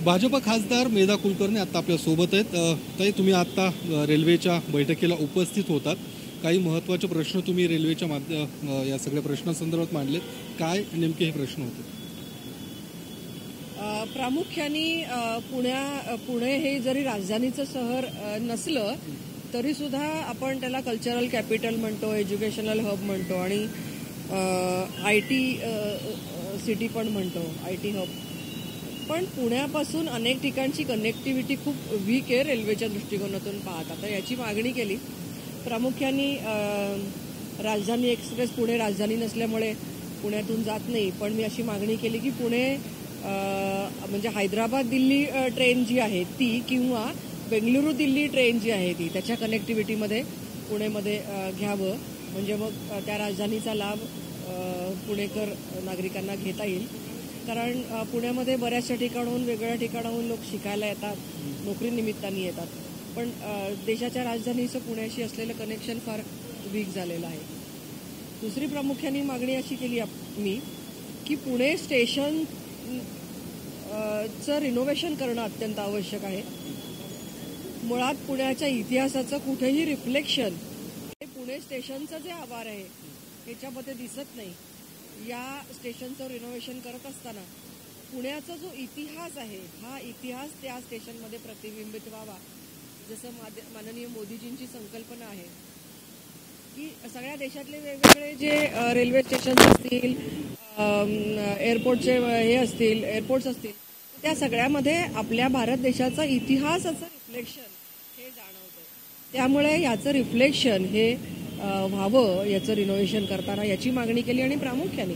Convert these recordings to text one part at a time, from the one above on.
भाजप खासदार मेधा कुलकर्णी आता आपल्या सोबत आहेत। ताई, तुम्ही आता रेल्वेच्या बैठकीला उपस्थित होतात। काही महत्त्वाचे प्रश्न तुम्ही रेल्वेच्या या सगळ्या प्रश्नांसंदर्भात मांडले, काय नेमके हे प्रश्न होते? प्रामुख्याने पुणे हे जरी राजधानीचं शहर नसलं तरी सुद्धा आपण त्याला कल्चरल कॅपिटल म्हणतो, एज्युकेशनल हब म्हणतो आणि IT सिटी पण म्हणतो, IT हब। पण पुण्यापासून अनेक ठिकाणची कनेक्टिव्हिटी खूप वीक आहे रेल्वेच्या दृष्टिकोनातून पाहता। तर याची मागणी केली। प्रामुख्याने राजधानी एक्सप्रेस पुणे राजधानी नसल्यामुळे पुण्यातून जात नाही, पण मी अशी मागणी केली की पुणे म्हणजे हैदराबाद दिल्ली ट्रेन जी आहे ती किंवा बेंगळुरू दिल्ली ट्रेन जी आहे ती त्याच्या कनेक्टिव्हिटीमध्ये पुणेमध्ये घ्यावं, म्हणजे मग त्या राजधानीचा लाभ पुणेकर नागरिकांना घेता येईल। कारण पुण्यामध्ये बऱ्याचशा ठिकाणाहून वेगवेगळ्या ठिकाणाहून लोक शिकायला येतात, नोकरीनिमित्ताने येतात, पण देशाच्या राजधानीचं पुण्याशी असलेलं कनेक्शन फार वीक झालेलं आहे। दुसरी प्रामुख्याने मागणी अशी केली मी की पुणे स्टेशन चं रिनोव्हेशन करणं अत्यंत आवश्यक आहे। मुळात पुण्याच्या इतिहासाचं कुठेही रिफ्लेक्शन हे पुणे स्टेशनचं जे आभार आहे ह्याच्यामध्ये दिसत नाही। या स्टेशनचं रिनोव्हेशन करत असताना पुण्याचा जो इतिहास आहे हा इतिहास त्या स्टेशनमध्ये प्रतिबिंबित व्हावा, जसं माननीय मोदीजींची संकल्पना आहे की सगळ्या देशातले वेगवेगळे जे रेल्वे स्टेशन असतील, एअरपोर्टचे हे असतील, एअरपोर्ट्स असतील, त्या सगळ्यामध्ये आपल्या भारत देशाचा इतिहासाचं रिफ्लेक्शन हे जाणवतं। त्यामुळे याचं रिफ्लेक्शन हे व्हावं, याचं रिनोव्हेशन करताना याची मागणी केली। आणि प्रामुख्याने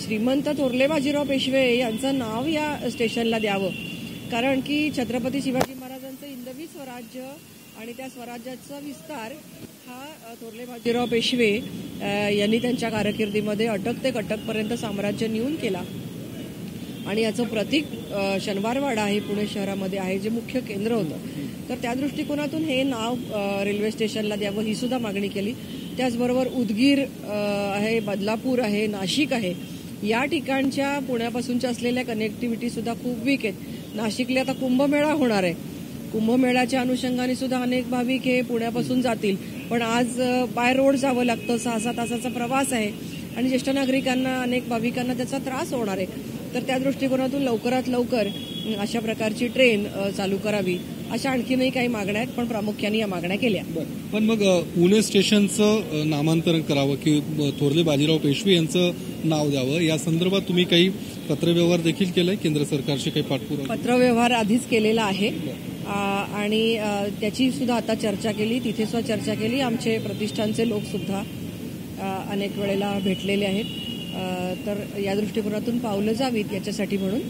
श्रीमंत थोरले बाजीराव पेशवे यांचं नाव या स्टेशनला द्यावं, कारण की छत्रपती शिवाजी महाराजांचं हिंदवी स्वराज्य आणि त्या स्वराज्याचा विस्तार हा थोरले बाजीराव पेशवे यांनी त्यांच्या कारकिर्दीमध्ये अटक ते कटकपर्यंत साम्राज्य नेऊन केला आणि याचं प्रतीक शनिवारवाडा आहे पुणे शहरामध्ये आहे, जे मुख्य केंद्र होतं। तर त्या दृष्टिकोनातून हे नाव रेल्वे स्टेशनला द्यावं ही सुद्धा मागणी केली। त्याचबरोबर उदगीर आहे, बदलापूर आहे, नाशिक आहे, या ठिकाणच्या पुण्यापासूनच्या असलेल्या कनेक्टिव्हिटी सुद्धा खूप वीक आहेत। नाशिकला आता कुंभमेळा होणार आहे, कुंभमेळ्याच्या अनुषंगाने सुद्धा अनेक भाविक हे पुण्यापासून जातील, पण आज बाय रोड जावं लागतं, 6-6 तासाचा प्रवास आहे आणि ज्येष्ठ नागरिकांना अनेक भाविकांना त्याचा त्रास होणार आहे। तर त्या दृष्टिकोनातून लवकरात लवकर अशा प्रकारची ट्रेन चालू करावी, अशा आणखीनही काही मागण्या आहेत, पण प्रामुख्याने या मागण्या केल्या। पण मग पुणे स्टेशनचं नामांतरण करावं की थोरले बाजीराव पेशवे यांचं नाव द्यावं, या संदर्भात तुम्ही काही पत्रव्यवहार देखील केलाय? केंद्र सरकारशी काही पाठपुरावा? पत्रव्यवहार आधीच केलेला आहे आणि त्याची सुद्धा आता चर्चा केली, तिथे सुद्धा चर्चा केली। आमचे प्रतिष्ठानचे लोक सुद्धा अनेक वेळेला भेटलेले आहेत। तर या दृष्टिकोनातून पावलं जावीत याच्यासाठी म्हणून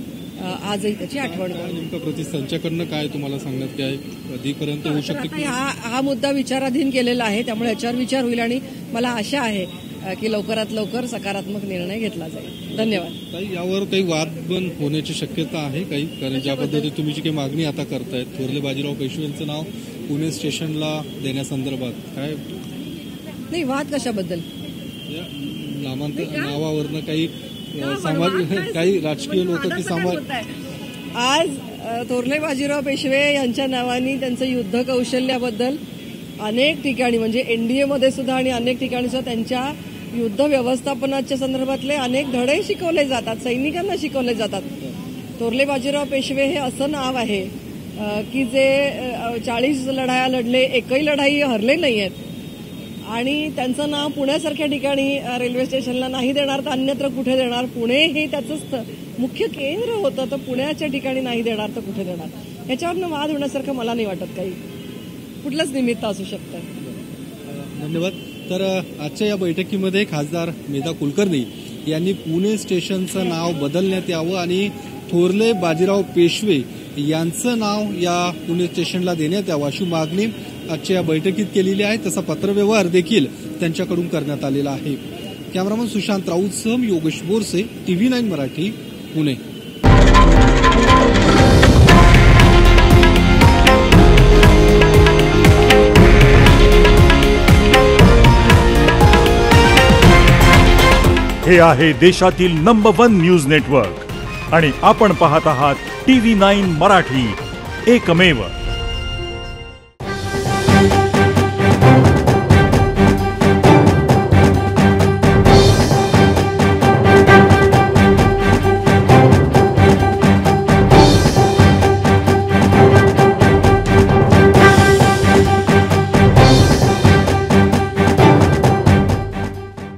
आजही त्याची आठवण करू। नेमकं प्रतिष्ठानच्याकडनं काय तुम्हाला सांगण्यात काय कधीपर्यंत होऊ शकते? हा मुद्दा विचाराधीन केलेला आहे, त्यामुळे याच्यावर विचार होईल आणि मला आशा आहे की लवकरात लवकर सकारात्मक निर्णय घेतला जाईल। धन्यवाद। काही यावर काही वाद पण होण्याची शक्यता आहे काही, कारण ज्या पद्धतीने तुम्ही जी काही मागणी आता करतायत थोरले बाजीराव पेशवे यांचं नाव पुणे स्टेशनला देण्यासंदर्भात काय? नाही, वाद कशाबद्दल? नावावरनं काही काही राजकीय लोक की समाज आज थोरले बाजीराव पेशवे यांच्या नावाने त्यांचं युद्ध कौशल्याबद्दल अनेक ठिकाणी म्हणजे NDA मध्ये सुद्धा आणि अनेक ठिकाणी सुद्धा त्यांच्या युद्ध व्यवस्थापनाच्या संदर्भातले अनेक धडे शिकवले जातात, सैनिकांना शिकवले जातात। थोरले बाजीराव पेशवे हे असं नाव आहे की जे 40 लढाया लढले, एकही लढाई हरले नाही आहेत आणि त्यांचं नाव पुण्यासारख्या ठिकाणी रेल्वे स्टेशनला नाही देणार तर अन्यत्र कुठे देणार? पुणे हे त्याचं मुख्य केंद्र होतं, तर पुण्याच्या ठिकाणी नाही देणार तर कुठे देणार? ह्याच्यावरनं वाद होण्यासारखं मला नाही वाटत, काही कुठलंच निमित्त असू शकतं। धन्यवाद। तर आजच्या या बैठकीमध्ये खासदार मेधा कुलकर्णी यांनी पुणे स्टेशनचं नाव बदलण्यात यावं आणि थोरले बाजीराव पेशवे यांचं नाव या पुणे स्टेशनला देण्यात यावं अशी मागणी आजच्या या बैठकीत केलेली आहे। तसा पत्रव्यवहार देखील त्यांच्याकडून करण्यात आलेला आहे। कॅमेरामन सुशांत राऊतसह योगेश बोरसे, TV9 मराठी, पुणे। हे आहे देशातील नंबर 1 न्यूज नेटवर्क आणि आपण पाहत आहात TV9 मराठी, एकमेव.